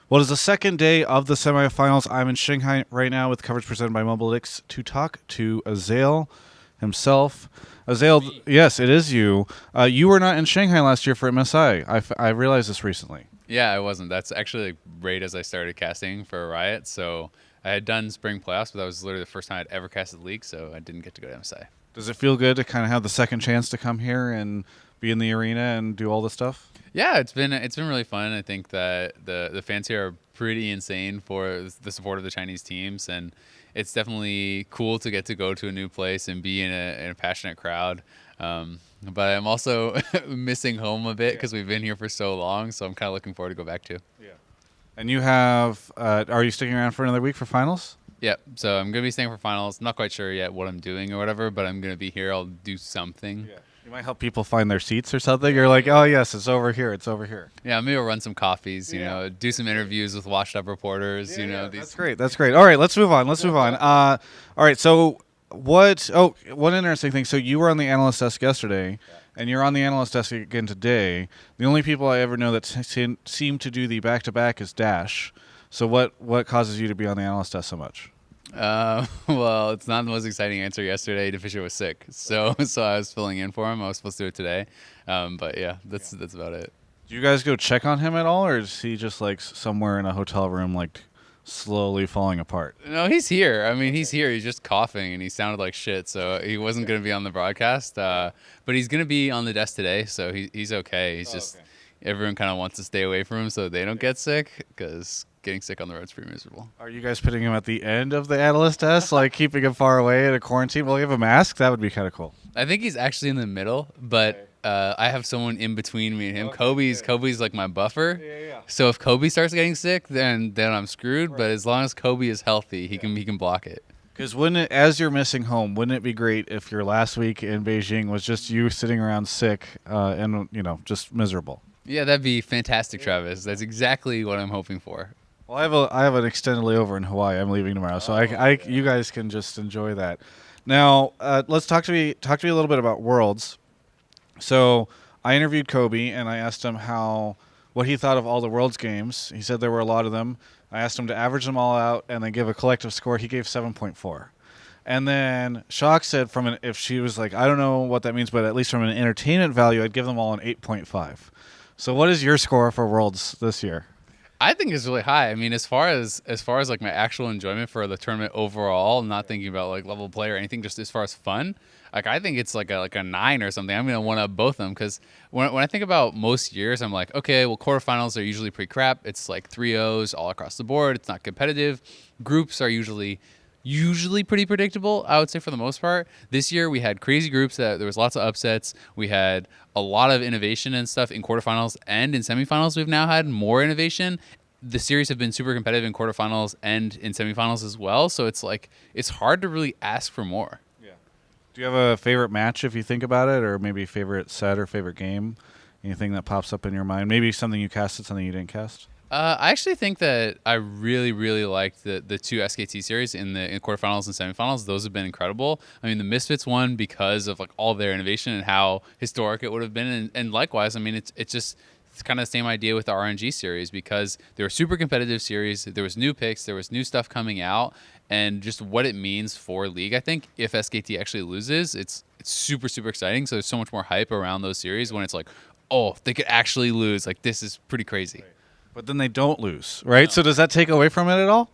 Well, it's the second day of the semifinals. I'm in Shanghai right now with coverage presented by Mobalytics to talk to Azael himself. Azael, yes, it is you. You were not in Shanghai last year for MSI. I realized this recently. Yeah, I wasn't. That's actually right as I started casting for Riot. So I had done spring playoffs, but that was literally the first time I'd ever casted League, so I didn't get to go to MSI. Does it feel good to kind of have the second chance to come here and be in the arena and do all this stuff? Yeah, it's been really fun. I think that the fans here are pretty insane for the support of the Chinese teams, and it's definitely cool to get to go to a new place and be in a passionate crowd. But I'm also missing home a bit because we've been here for so long, so I'm kind of looking forward to go back to. Yeah. And you have, are you sticking around for another week for finals? Yep. So I'm gonna be staying for finals. I'm not quite sure yet what I'm doing or whatever, but I'm gonna be here. I'll do something. Yeah. You might help people find their seats or something. You're like, oh, yes, it's over here. It's over here. Yeah, maybe I'll run some coffees. You know, do some interviews with washed up reporters. That's great. That's great. All right, let's move on. All right, so one interesting thing. So you were on the analyst desk yesterday, and you're on the analyst desk again today. The only people I ever know that seem to do the back-to-back is Dash. So what causes you to be on the analyst desk so much? Well, it's not the most exciting answer yesterday. DeFisher was sick, so I was filling in for him. I was supposed to do it today, but yeah, that's about it. Do you guys go check on him at all, or is he just like somewhere in a hotel room, like slowly falling apart? No, he's here. I mean, he's here. He's just coughing, and he sounded like shit, so he wasn't going to be on the broadcast. But he's going to be on the desk today, so he's okay. He's just everyone kind of wants to stay away from him so they don't get sick because getting sick on the road's pretty miserable. Are you guys putting him at the end of the analyst desk, like keeping him far away in a quarantine? Will he have a mask? That would be kind of cool. I think he's actually in the middle, but I have someone in between me and him. Kobe's like my buffer. So if Kobe starts getting sick, then I'm screwed. Right. But as long as Kobe is healthy, he can block it. Because as you're missing home, wouldn't it be great if your last week in Beijing was just you sitting around sick and just miserable? Yeah, that'd be fantastic, Travis. That's exactly what I'm hoping for. Well, I have an extended layover in Hawaii. I'm leaving tomorrow, so you guys can just enjoy that. Now, let's talk to me a little bit about Worlds. So I interviewed Kobe, and I asked him what he thought of all the Worlds games. He said there were a lot of them. I asked him to average them all out and then give a collective score. He gave 7.4. And then Shock said if she was like, I don't know what that means, but at least from an entertainment value, I'd give them all an 8.5. So what is your score for Worlds this year? I think it's really high. I mean, as far as like my actual enjoyment for the tournament overall, not thinking about like level play or anything, just as far as fun, like I think it's like a 9 or something. I'm gonna one up both of them because when I think about most years, I'm like, okay, well, quarterfinals are usually pretty crap. It's like 3-0s all across the board. It's not competitive. Groups are usually pretty predictable, I would say, for the most part. This year we had crazy groups that there was lots of upsets. We had a lot of innovation and stuff in quarterfinals and in semifinals. We've now had more innovation. The series have been super competitive in quarterfinals and in semifinals as well. So it's like it's hard to really ask for more. Yeah. Do you have a favorite match if you think about it, or maybe favorite set or favorite game? Anything that pops up in your mind? Maybe something you casted, something you didn't cast? I actually think that I really, really liked the two SKT series in quarterfinals and semifinals. Those have been incredible. I mean, the Misfits won because of like all their innovation and how historic it would have been. And likewise, I mean, it's kind of the same idea with the RNG series because they were super competitive series. There was new picks, there was new stuff coming out, and just what it means for League. I think if SKT actually loses, it's super, super exciting. So there's so much more hype around those series when it's like, oh, they could actually lose. Like this is pretty crazy. Right. But then they don't lose, right? No. So does that take away from it at all?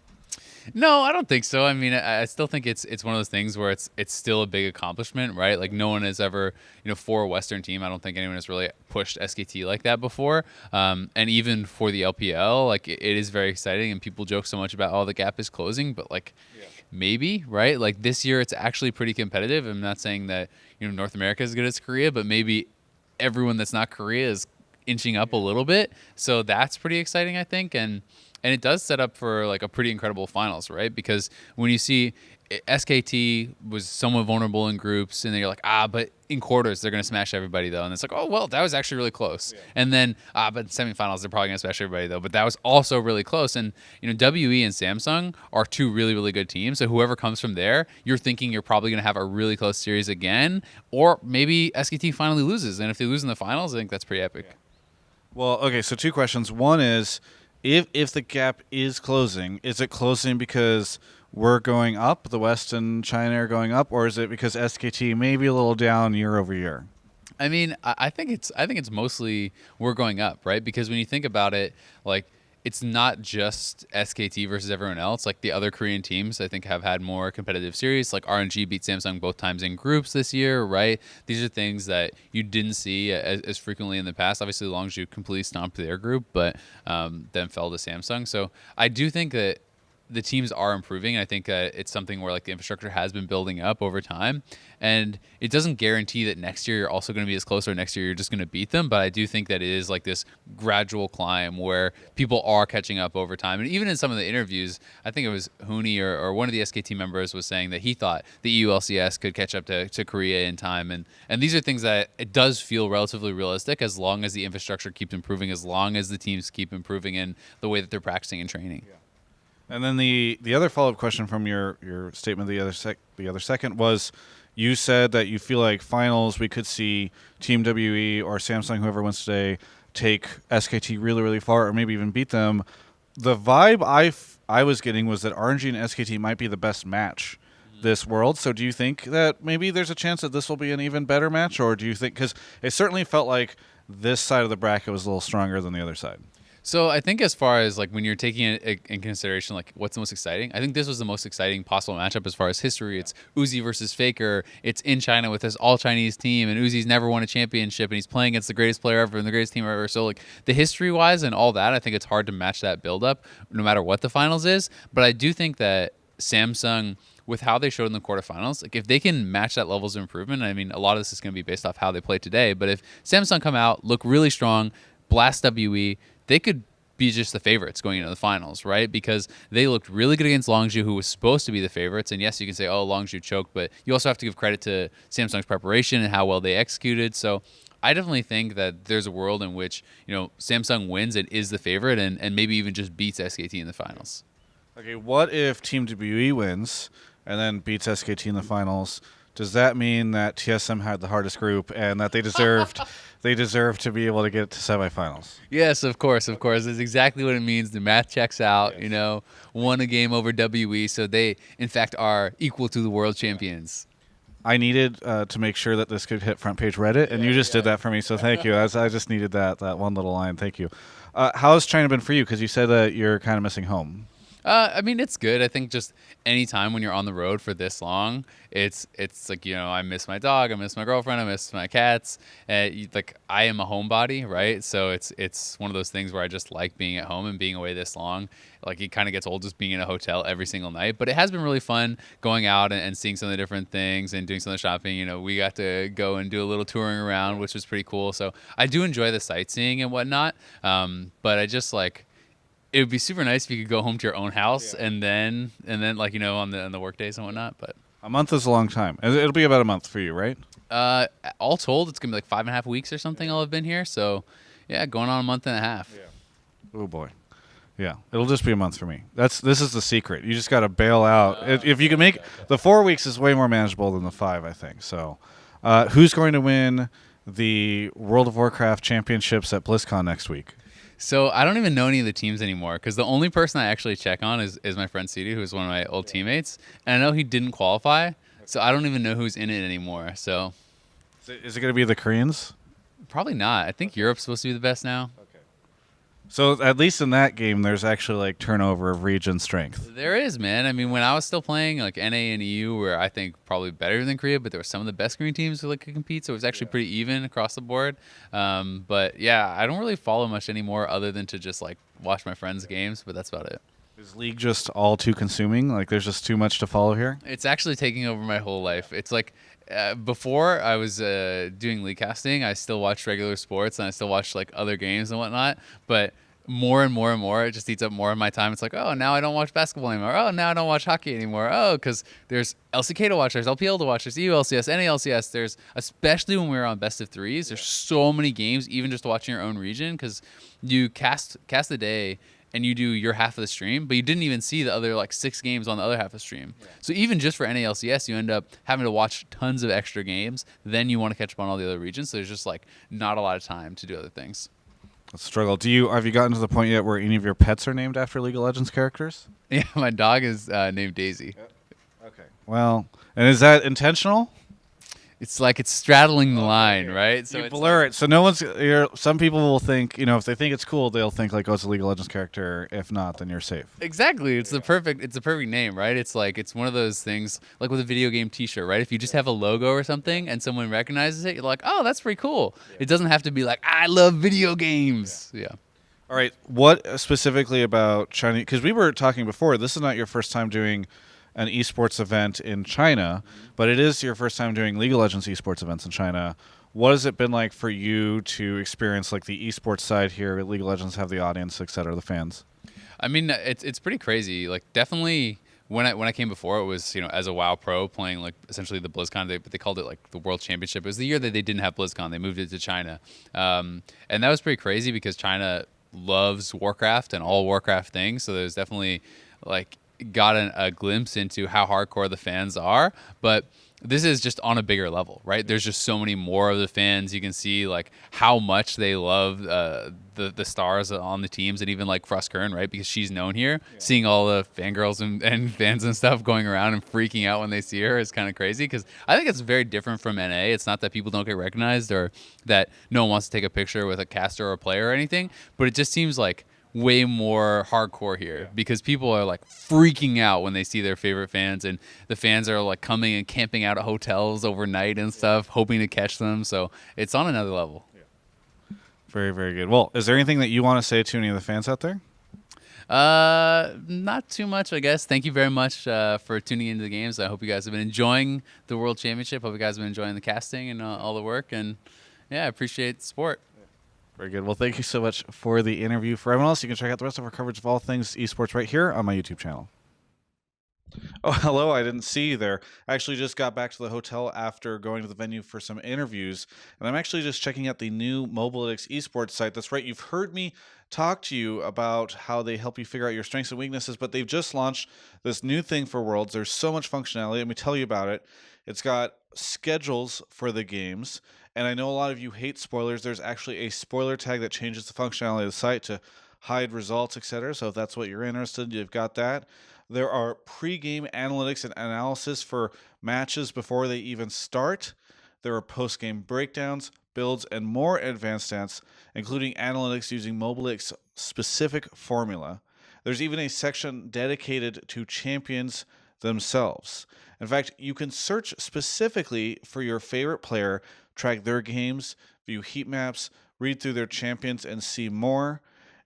No, I don't think so. I mean, I still think it's one of those things where it's still a big accomplishment, right? Like no one has ever, for a Western team, I don't think anyone has really pushed SKT like that before. And even for the LPL, like it is very exciting, and people joke so much about the gap is closing, but like maybe, right? Like this year, it's actually pretty competitive. I'm not saying that North America is as good as Korea, but maybe everyone that's not Korea is inching up a little bit. So that's pretty exciting, I think, and it does set up for like a pretty incredible finals, right? Because when you see SKT was somewhat vulnerable in groups, and then you're like, but in quarters they're gonna smash everybody though, and it's like, oh well, that was actually really close. And then but in semifinals they're probably gonna smash everybody though, but that was also really close. And WE and Samsung are two really, really good teams, so whoever comes from there, you're thinking you're probably gonna have a really close series again, or maybe SKT finally loses, and if they lose in the finals, I think that's pretty epic. Well, okay, so two questions. One is If the gap is closing, is it closing because we're going up, the West and China are going up, or is it because SKT may be a little down year over year? I mean, I think it's mostly we're going up, right? Because when you think about it, like it's not just SKT versus everyone else. Like the other Korean teams, I think have had more competitive series. Like RNG beat Samsung both times in groups this year, right? These are things that you didn't see as frequently in the past. Obviously, Longzhu completely stomped their group, but then fell to Samsung. So I do think that the teams are improving. I think it's something where like the infrastructure has been building up over time, and it doesn't guarantee that next year you're also going to be as close or next year you're just going to beat them. But I do think that it is like this gradual climb where people are catching up over time. And even in some of the interviews, I think it was Hooney or one of the SKT members was saying that he thought the EULCS could catch up to Korea in time. And these are things that it does feel relatively realistic as long as the infrastructure keeps improving, as long as the teams keep improving in the way that they're practicing and training. Yeah. And then the other follow up question from your statement the other second was, you said that you feel like finals we could see Team WE or Samsung, whoever wins today, take SKT really really far or maybe even beat them. The vibe I was getting was that RNG and SKT might be the best match this world. So do you think that maybe there's a chance that this will be an even better match, or do you think, because it certainly felt like this side of the bracket was a little stronger than the other side? So I think as far as like when you're taking it in consideration, like what's the most exciting, I think this was the most exciting possible matchup as far as history. It's Uzi versus Faker. It's in China with this all Chinese team, and Uzi's never won a championship, and he's playing against the greatest player ever and the greatest team ever. So like the history wise and all that, I think it's hard to match that build up no matter what the finals is. But I do think that Samsung, with how they showed in the quarterfinals, like if they can match that levels of improvement, I mean, a lot of this is going to be based off how they play today. But if Samsung come out, look really strong, blast WE, they could be just the favorites going into the finals, right? Because they looked really good against Longzhu, who was supposed to be the favorites. And yes, you can say, oh, Longzhu choked, but you also have to give credit to Samsung's preparation and how well they executed. So I definitely think that there's a world in which, Samsung wins and is the favorite and maybe even just beats SKT in the finals. Okay, what if Team WE wins and then beats SKT in the finals? Does that mean that TSM had the hardest group and that they deserved to be able to get to semifinals? Yes, of course, of course. That's exactly what it means. The math checks out. Yes. Won a game over WE, so they in fact are equal to the world champions. I needed to make sure that this could hit front page Reddit, and you just did that for me. So thank you. I just needed that one little line. Thank you. How's China been for you? Because you said that you're kind of missing home. I mean, it's good. I think just any time when you're on the road for this long, it's like I miss my dog, I miss my girlfriend, I miss my cats. Like I am a homebody, right? So it's one of those things where I just like being at home and being away this long. Like it kind of gets old just being in a hotel every single night. But it has been really fun going out and seeing some of the different things and doing some of the shopping. We got to go and do a little touring around, which was pretty cool. So I do enjoy the sightseeing and whatnot. But I just like. It would be super nice if you could go home to your own house and then like on the work days and whatnot. But A month is a long time. It'll be about a month for you, right? all told, it's gonna be like 5.5 weeks or something. I'll have been here, so yeah, going on a month and a half. Yeah. Oh boy. Yeah, it'll just be a month for me. This is the secret. You just got to bail out. If you can make the 4 weeks is way more manageable than the 5, I think. So, who's going to win the World of Warcraft championships at BlizzCon next week? So I don't even know any of the teams anymore because the only person I actually check on is my friend CD, who's one of my old teammates, and I know he didn't qualify, so I don't even know who's in it anymore. So Is it going to be the Koreans? probably not. I think Europe's supposed to be the best now. So at least in that game, there's actually like turnover of region strength. There is, man. I mean, when I was still playing, like NA and EU were, I think, probably better than Korea, but there were some of the best Korean teams who like could compete, so it was actually pretty even across the board. But yeah, I don't really follow much anymore other than to just like watch my friends' games, but that's about it. Is League just all too consuming? Like there's just too much to follow here? It's actually taking over my whole life. It's like before I was doing league casting, I still watched regular sports and I still watched like other games and whatnot. But more and more and more, it just eats up more of my time. It's like, oh, now I don't watch basketball anymore. Oh, now I don't watch hockey anymore. Oh, because there's LCK to watch, there's LPL to watch, there's EULCS, NALCS. There's, especially when we were on best of threes, there's so many games, even just watching your own region, because you cast the day and you do your half of the stream, but you didn't even see the other like 6 games on the other half of the stream. Yeah. So even just for NALCS, you end up having to watch tons of extra games. Then you want to catch up on all the other regions. So there's just like not a lot of time to do other things. Struggle. Have you gotten to the point yet where any of your pets are named after League of Legends characters? Yeah, my dog is named Daisy. Okay. Well, and is that intentional? It's like it's straddling the line, Okay. right? So You it's blur like, it, so no one's. Some people will think, if they think it's cool, they'll think like, oh, it's a League of Legends character. If not, then you're safe. exactly. It's the perfect name, right? It's like it's one of those things like with a video game T-shirt, right? If you just have a logo or something and someone recognizes it, you're like, oh, that's pretty cool. It doesn't have to be like I love video games. Yeah. All right. What specifically about China? Because we were talking before. This is not your first time doing an esports event in China, but it is your first time doing League of Legends esports events in China. What has it been like for you to experience like the esports side here at League of Legends, have the audience, et cetera, the fans? I mean, it's pretty crazy. Like definitely when I came before, it was as a WoW pro playing like essentially the BlizzCon. But they called it like the World Championship. It was the year that they didn't have BlizzCon. They moved it to China, and that was pretty crazy because China loves Warcraft and all Warcraft things. So there's definitely like got a glimpse into how hardcore the fans are, but this is just on a bigger level, right? There's just so many more of the fans. You can see like how much they love the stars on the teams, and even like Frostkern, right? Because she's known here. Yeah. Seeing all the fangirls and fans and stuff going around and freaking out when they see her is kind of crazy. Because I think it's very different from NA. It's not that people don't get recognized or that no one wants to take a picture with a caster or a player or anything, but it just seems like way more hardcore here because people are like freaking out when they see their favorite fans, and the fans are like coming and camping out at hotels overnight and stuff, hoping to catch them. So it's on another level. Very, very good. Well, is there anything that you want to say to any of the fans out there? Not too much, I guess. Thank you very much for tuning into the games. I hope you guys have been enjoying the World Championship. Hope you guys have been enjoying the casting and all the work. And yeah, I appreciate the sport. Very good. Well, thank you so much for the interview. For everyone else, you can check out the rest of our coverage of all things esports right here on my YouTube channel. Oh, hello. I didn't see you there. I actually just got back to the hotel after going to the venue for some interviews, and I'm actually just checking out the new Mobalytics esports site. That's right. You've heard me talk to you about how they help you figure out your strengths and weaknesses, but they've just launched this new thing for Worlds. There's so much functionality. Let me tell you about it. It's got schedules for the games, and I know a lot of you hate spoilers. There's actually a spoiler tag that changes the functionality of the site to hide results, etc. So if that's what you're interested in, you've got that. There are pre-game analytics and analysis for matches before they even start. There are post-game breakdowns, builds, and more advanced stats, including analytics using Mobalytics' specific formula. There's even a section dedicated to champions themselves. In fact, you can search specifically for your favorite player, track their games, view heat maps, read through their champions, and see more.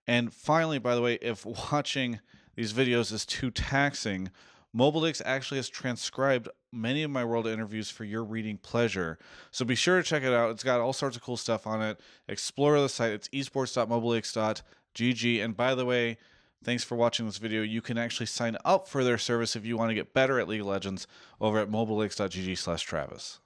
And finally, by the way, if watching these videos is too taxing, Mobalytics actually has transcribed many of my world interviews for your reading pleasure. So be sure to check it out. It's got all sorts of cool stuff on it. Explore the site. It's esports.mobalytics.gg. And by the way, thanks for watching this video. You can actually sign up for their service if you want to get better at League of Legends over at mobalytics.gg/Travis.